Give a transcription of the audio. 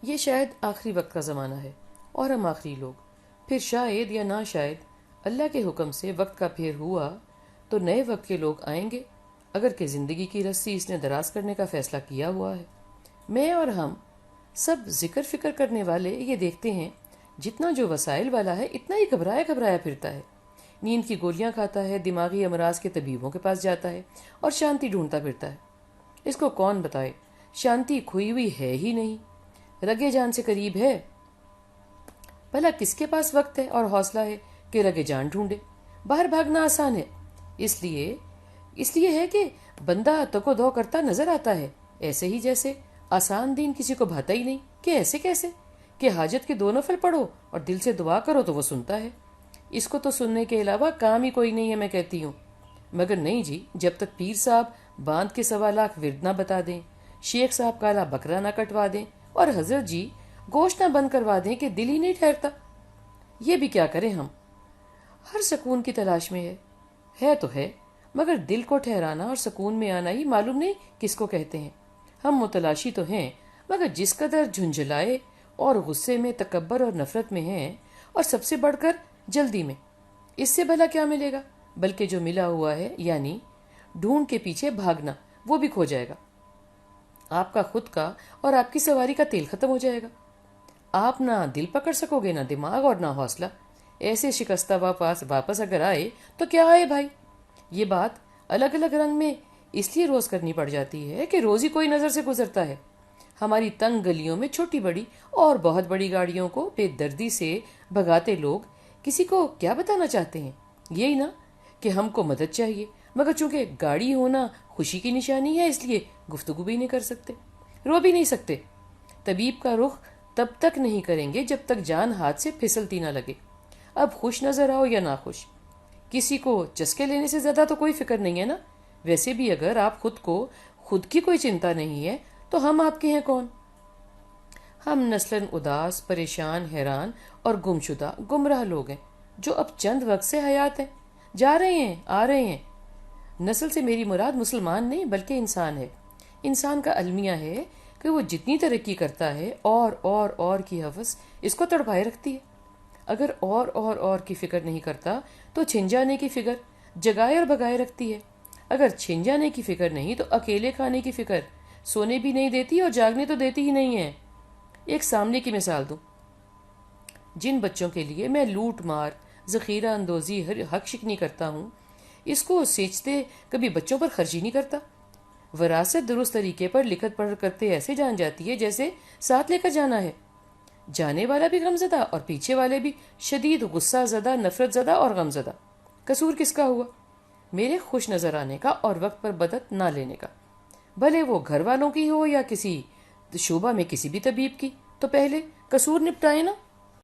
یہ شاید آخری وقت کا زمانہ ہے اور ہم آخری لوگ. پھر شاید یا نہ شاید اللہ کے حکم سے وقت کا پھیر ہوا تو نئے وقت کے لوگ آئیں گے، اگر کہ زندگی کی رسی اس نے دراز کرنے کا فیصلہ کیا ہوا ہے. میں اور ہم سب ذکر فکر کرنے والے یہ دیکھتے ہیں جتنا جو وسائل والا ہے اتنا ہی گھبرایا گھبرایا پھرتا ہے. نیند کی گولیاں کھاتا ہے، دماغی امراض کے طبیبوں کے پاس جاتا ہے اور شانتی ڈھونڈتا پھرتا ہے. اس کو کون بتائے شانتی کھوئی ہوئی ہے ہی نہیں، رگے جان سے قریب ہے. بھلا کس کے پاس وقت ہے اور حوصلہ ہے کہ رگے جان ڈھونڈے؟ باہر بھاگنا آسان ہے، اس لیے ہے کہ بندہ تک و دو کرتا نظر آتا ہے، ایسے ہی جیسے آسان دین کسی کو بھاتا ہی نہیں. کہ ایسے کیسے کہ حاجت کے 2 نفل پڑھو اور دل سے دعا کرو تو وہ سنتا ہے. اس کو تو سننے کے علاوہ کام ہی کوئی نہیں ہے، میں کہتی ہوں. مگر نہیں جی، جب تک پیر صاحب باندھ کے 1.25 ورد نہ بتا دیں، شیخ صاحب کالا بکرا نہ کٹوا دیں اور حضرت جی گوشت نہ بند کروا دیں کہ دل ہی نہیں ٹھہرتا. یہ بھی کیا کریں ہم؟ ہر سکون کی تلاش میں ہے تو ہے، مگر دل کو ٹھہرانا اور سکون میں آنا ہی معلوم نہیں کس کو کہتے ہیں. ہم متلاشی تو ہیں، مگر جس قدر جھنجھلائے اور غصے میں، تکبر اور نفرت میں ہیں، اور سب سے بڑھ کر جلدی میں. اس سے بھلا کیا ملے گا؟ بلکہ جو ملا ہوا ہے، یعنی ڈھونڈ کے پیچھے بھاگنا، وہ بھی کھو جائے گا. آپ کا خود کا اور آپ کی سواری کا تیل ختم ہو جائے گا. آپ نہ دل پکڑ سکو گے، نہ دماغ اور نہ حوصلہ. ایسے شکستہ واپس اگر آئے تو کیا آئے بھائی؟ یہ بات الگ الگ رنگ میں اس لیے روز کرنی پڑ جاتی ہے کہ روز ہی کوئی نظر سے گزرتا ہے. ہماری تنگ گلیوں میں چھوٹی بڑی اور بہت بڑی گاڑیوں کو بے دردی سے بھگاتے لوگ کسی کو کیا بتانا چاہتے ہیں؟ یہی نا کہ ہم کو مدد چاہیے، مگر چونکہ گاڑی ہونا خوشی کی نشانی ہے اس لیے گفتگو بھی نہیں کر سکتے، رو بھی نہیں سکتے. طبیب کا رخ تب تک نہیں کریں گے جب تک جان ہاتھ سے پھسلتی نہ لگے. اب خوش نظر آؤ یا ناخوش، کسی کو چسکے لینے سے زیادہ تو کوئی فکر نہیں ہے نا. ویسے بھی اگر آپ خود کی کوئی چنتا نہیں ہے تو ہم آپ کے ہیں کون؟ ہم نسلاً اداس، پریشان، حیران اور گمشدہ گمراہ لوگ ہیں جو اب چند وقت سے حیات ہیں، جا رہے ہیں، آ رہے ہیں. نسل سے میری مراد مسلمان نہیں بلکہ انسان ہے. انسان کا المیہ ہے کہ وہ جتنی ترقی کرتا ہے اور کی حوث اس کو تڑپائے رکھتی ہے. اگر اور کی فکر نہیں کرتا تو چھن جانے کی فکر جگائے اور بگائے رکھتی ہے. اگر چھن جانے کی فکر نہیں تو اکیلے کھانے کی فکر سونے بھی نہیں دیتی اور جاگنے تو دیتی ہی نہیں ہے. ایک سامنے کی مثال دوں. جن بچوں کے لیے میں لوٹ مار، ذخیرہ اندوزی، حق شکنی کرتا ہوں، اس کو سینچتے کبھی بچوں پر خرچ ہی نہیں کرتا. وراثت درست طریقے پر لکھت پڑھ کرتے ایسے جان جاتی ہے جیسے ساتھ لے کر جانا ہے. جانے والا بھی غم زدہ اور پیچھے والے بھی شدید غصہ زدہ، نفرت زدہ اور غم زدہ. قصور کس کا ہوا؟ میرے خوش نظر آنے کا اور وقت پر بدت نہ لینے کا. بھلے وہ گھر والوں کی ہو یا کسی شعبہ میں کسی بھی طبیب کی. تو پہلے قصور نپٹائے نا.